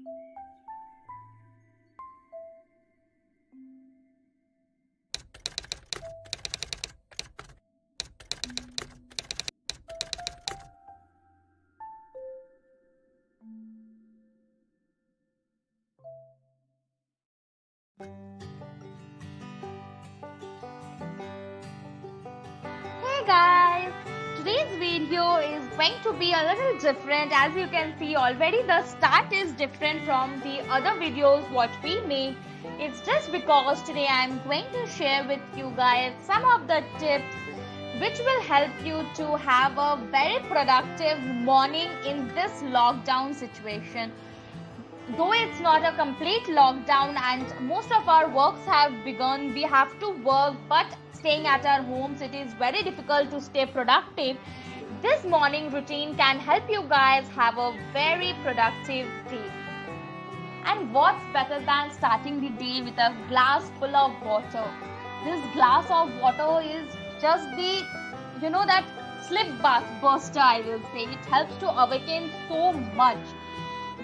Hey guys, today's video is going to be a little different. As you can see already, the start is different from the other videos what we make. It's just because today I'm going to share with you guys some of the tips which will help you to have a very productive morning in this lockdown situation. Though it's not a complete lockdown and most of our works have begun, we have to work, but staying at our homes, it is very difficult to stay productive. This morning routine can help you guys have a very productive day. And what's better than starting the day with a glass full of water? This glass of water is just the, that slip bath buster, I will say. It helps to awaken so much.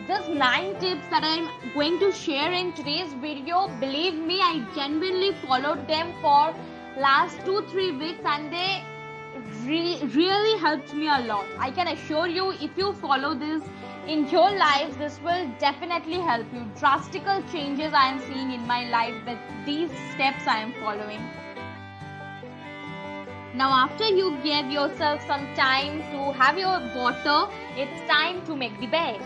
These 9 tips that I'm going to share in today's video, believe me, I genuinely followed them for last 2-3 weeks and they really helped me a lot. I can assure you, if you follow this in your life, this will definitely help you. Drastical changes I am seeing in my life with these steps I am following. Now after you give yourself some time to have your water, it's time to make the bed.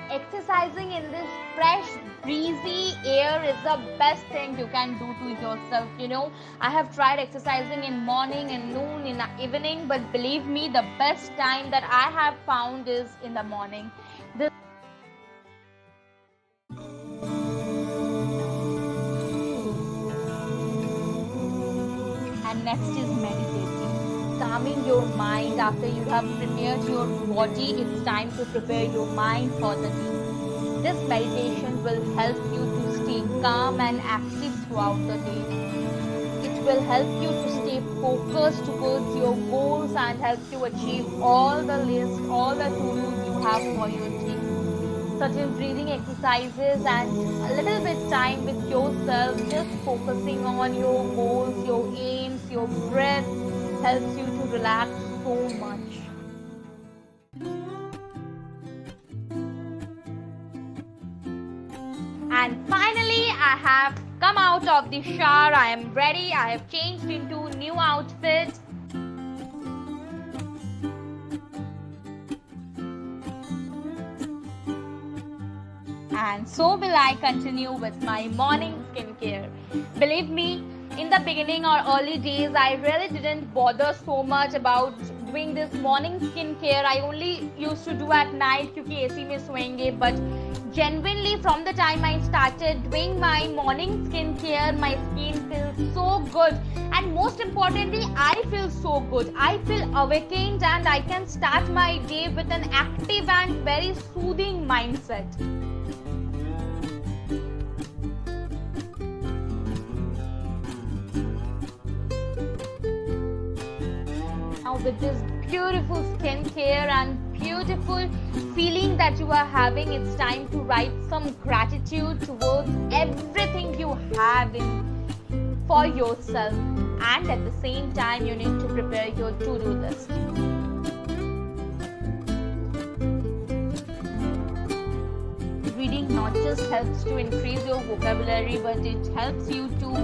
Exercising in this fresh, breezy air is the best thing you can do to yourself. I have tried exercising in morning, in noon, in the evening, but believe me, the best time that I have found is in the morning. And next is meditating. Calming your mind after you have prepared your body, it's time to prepare your mind for the day. This meditation will help you to stay calm and active throughout the day. It will help you to stay focused towards your goals and help you achieve all the list, all the to-dos you have for your day. Such as breathing exercises and a little bit time with yourself, just focusing on your goals, your aims, your breath, helps you to relax so much. And finally, I have come out of the shower. I am ready. I have changed into new outfit. And so will I continue with my morning skincare. Believe me, in the beginning or early days, I really didn't bother so much about doing this morning skincare. I only used to do at night क्योंकि AC में सोएंगे. But genuinely, from the time I started doing my morning skincare, my skin feels so good. And most importantly, I feel so good. I feel awakened and I can start my day with an active and very soothing mindset. Now with this beautiful skincare and beautiful feeling that you are having, it's time to write some gratitude towards everything you have for yourself, and at the same time you need to prepare your to-do list. Reading not just helps to increase your vocabulary, but it helps you to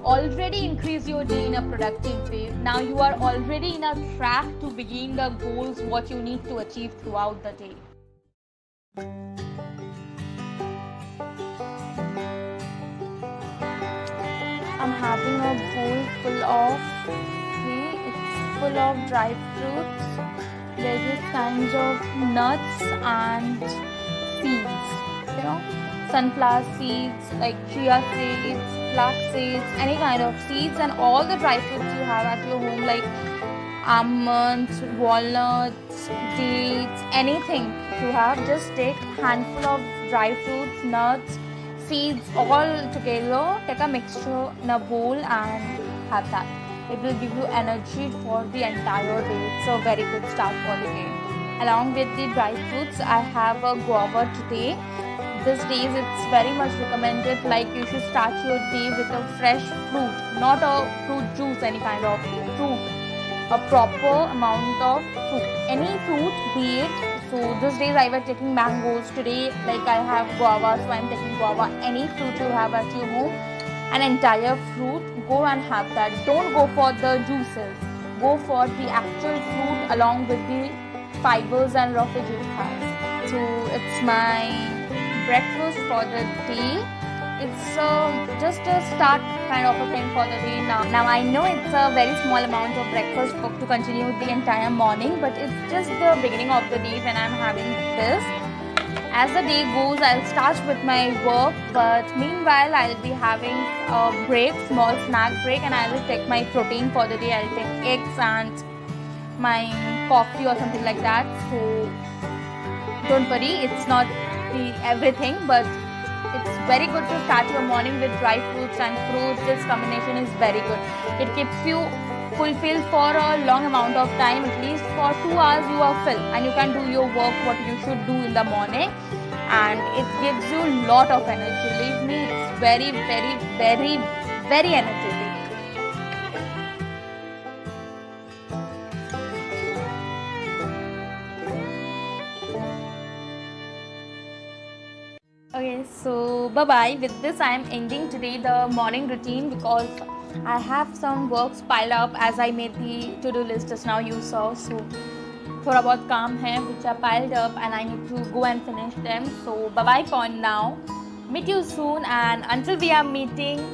already increase your day in a productive way. Now you are already in a track to begin the goals what you need to achieve throughout the day. I'm having a bowl full of it's full of dry fruits. Various kinds of nuts and seeds, sunflower seeds like chia seeds, flax seeds, any kind of seeds, and all the dry fruits you have at your home like almonds, walnuts, dates, anything you have. Just take a handful of dry fruits, nuts, seeds all together, take a mixture in a bowl and have that. It will give you energy for the entire day. It's a very good start for the day. Along with the dry fruits, I have a guava today. These days it's very much recommended, like you should start your day with a fresh fruit, not a fruit juice, any kind of fruit, a proper amount of fruit, any fruit be it. So these days I was taking mangoes, today like I have guava, so I'm taking guava. Any fruit you have at your home, an entire fruit, go and have that. Don't go for the juices, go for the actual fruit along with the fibers and roughage it has. So it's my breakfast for the day. It's just a start kind of a thing for the day now. Now I know it's a very small amount of breakfast to continue the entire morning, but it's just the beginning of the day when I'm having this. As the day goes, I'll start with my work, but meanwhile I'll be having a break, small snack break, and I will take my protein for the day. I'll take eggs and my coffee or something like that. So don't worry, it's not the everything, but it's very good to start your morning with dry fruits and fruits. This combination is very good. It keeps you fulfilled for a long amount of time, at least for 2 hours you are filled, and you can do your work what you should do in the morning, and it gives you a lot of energy. Believe me, it's very very energetic. Okay, so bye bye. With this, I am ending today the morning routine because I have some works piled up as I made the to-do list just now you saw. So थोड़ा बहुत काम है which are piled up and I need to go and finish them. So bye bye for now. Meet you soon, and until we are meeting,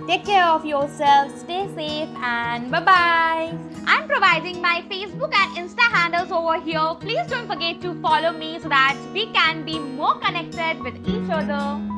take care of yourself, stay safe, and bye bye. I'm providing my Facebook and Insta handles over here. Please don't forget to follow me so that we can be more connected with each other.